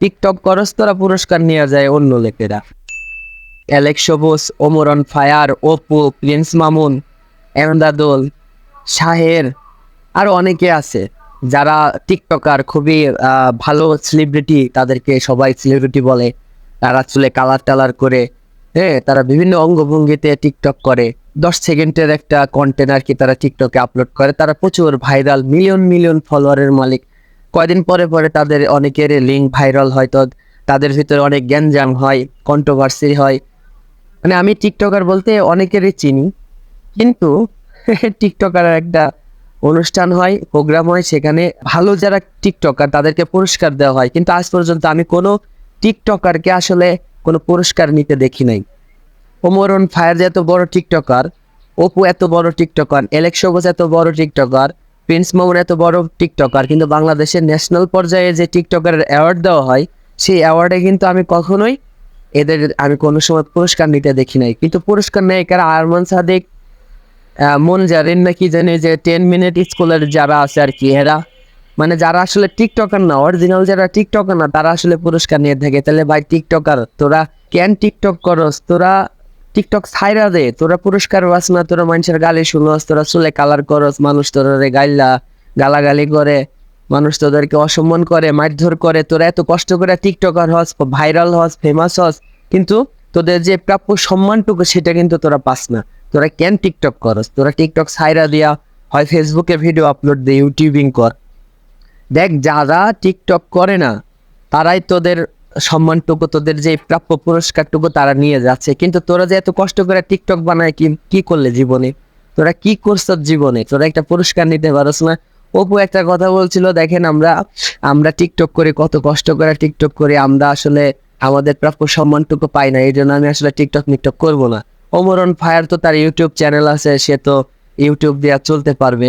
TikTok করস তোরা পুরস্কার নিয়ে যায় অন্য লোকেরা। অ্যালেক্স সবুজ, Omar on fire, Apu, Prince Mamun, Emdadul, শাহের, আরো অনেকে আছে যারা টিকটকার, খুবই ভালো সেলিব্রিটি, তাদেরকে সবাই সেলিব্রিটি বলে। তারা চুলে কালার টালার করে, হ্যাঁ, তারা বিভিন্ন অঙ্গভঙ্গিতে টিকটক করে। 10 সেকেন্ডের একটা কন্টেন্ট আর কি তারা টিকটকে আপলোড করে। তারা প্রচুর ভাইরাল, মিলিয়ন মিলিয়ন ফলোয়ারের মালিক। কয়দিন পরে পরে তাদের অনেকের লিঙ্ক ভাইরাল হয়, তো তাদের ভিতরে অনেক গ্যাঞ্জাম হয়, কন্ট্রোভার্সি হয়। মানে আমি টিকটকার বলতে অনেকেরই চিনি, কিন্তু টিকটকার একটা অনুষ্ঠান হয়, প্রোগ্রাম হয়, সেখানে ভালো যারা টিকটকার তাদেরকে পুরস্কার দেওয়া হয়, কিন্তু আজ পর্যন্ত আমি কোনো টিকটকারকে আসলে কোনো পুরস্কার নিতে দেখি নাই। ওমর অন ফায়ার যে এত বড় টিকটকার, অপু এত বড় টিকটকার, অ্যালেক্স সবুজ এত বড় টিকটকার, প্রিন্স মামুন এত বড় টিকটকার, কিন্তু বাংলাদেশের ন্যাশনাল পর্যায়ে যে টিকটকারের অ্যাওয়ার্ড দেওয়া হয়, সেই অ্যাওয়ার্ডে কিন্তু আমি কখনোই এদের আমি কোনো সময় পুরস্কার নিতে দেখি নাই। কিন্তু পুরস্কার নেয় কারা? আরমান সাদিক, মন জারেন নাকি জানি, যে 10 মিনিট স্কুলের যারা আছে আর কি, এরা মানে যারা আসলে টিকটকার না, অরিজিনাল যারা টিকটকার না, তারা আসলে পুরস্কার নিয়ে থাকে। তাহলে ভাই টিকটকার তোরা কেন টিকটক করস? তোরা টিকটক ছাইরা দে, তোরা পুরস্কার পাস না, তোরা মানুষের গালি শুনস, তোরা চুলে কালার করস, মানুষ তোরা গালাগালি করে, মানুষ তোদেরকে অসম্মান করে, মারধর করে। তোরা এত কষ্ট করে টিকটকার হস, ভাইরাল হস, ফেমাস হস, কিন্তু তোদের যে প্রাপ্য সম্মানটুকু সেটা কিন্তু তোরা পাস না। তোরা কেন টিকটক করস? তোরা টিকটক ছাইরা দিয়া হয় ফেসবুকে ভিডিও আপলোড দে, ইউটিউবিং কর। দেখ, যারা টিকটক করে না তারাই তোদের সম্মানটুকু, তোদের যে প্রাপ্য পুরস্কারটুকু তারা নিয়ে যাচ্ছে। কিন্তু তোরা যে এত কষ্ট করে টিকটক বানায়, কি করলে জীবনে? তোরা কি করছ জীবনে? তোরা একটা পুরস্কার নিতে পারস না। অপু একটা কথা বলছিল, দেখেন আমরা আমরা টিকটক করি, কত কষ্ট করে টিকটক করি, আমরা আসলে আমাদের প্রাপ্য সম্মানটুকু পাই না, এই জন্য আমি আসলে টিকটক করবো না। ওমর অন ফায়ার তো তার ইউটিউব চ্যানেল আছে, সে তো ইউটিউব দিয়ে চলতে পারবে,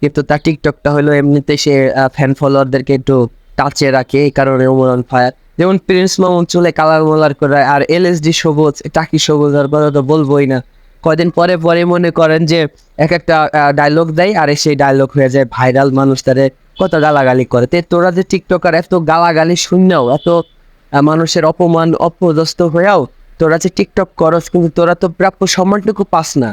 কিন্তু তার টিকটকটা হলো এমনিতে সে ফ্যান ফলোয়ারদেরকে একটু টাচে রাখে, এই কারণে ওমর অন ফায়ার। যেমন প্রিন্স মামুন চুলে কালার মোলার করে, আর এলএসডি সবুজ, টাকি সবুজ, আর কথা তো বলবোই না। কয়দিন পরে পরে মনে করেন যে এক একটা ডায়লগ দেয়, আর সেই ডায়লগ হয়ে যায় ভাইরাল, মানুষ তারে কত গালাগালি করে। তো তোরা যে টিকটকার, এত গালাগালি শুনলেও, এত মানুষের অপমান অপদস্থ হয়েও তোরা যে টিকটক করস, কিন্তু তোরা তো প্রাপ্য সম্মানটুকু পাস না।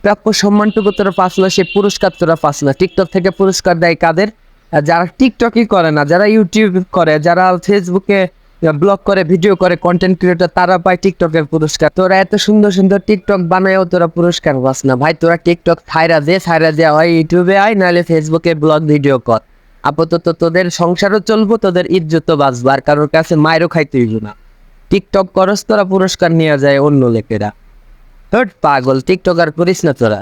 প্রাপ্য সম্মানটুকু তোরা পাস না, সে পুরস্কার তোরা পাস না। টিকটক থেকে পুরস্কার দেয় কাদের? যারা টিকটকই করে না, যারা ইউটিউব করে, যারা ফেসবুকে ব্লগ করে, ভিডিও করে, কন্টেন্ট ক্রিয়েটর, তারা পায় টিকটকের পুরস্কার। তোরা এত সুন্দর সুন্দর টিকটক বানায়ও তোরা পুরস্কার পাস না। ভাই তোরা টিকটক ছাইরা দেওয়া হয়, ইউটিউবে আয়, নাহলে ফেসবুকে ব্লগ ভিডিও কর। আপাতত তোদের সংসারও চলবো, তোদের ইজ্জতও বাঁচবো, আর কারোর কাছে মায়েরও খাইতে হইব না। টিকটক করস তোরা, পুরস্কার নিয়ে যায় অন্য লোকেরা। পাগল, টিকটক আর করিস না তোরা।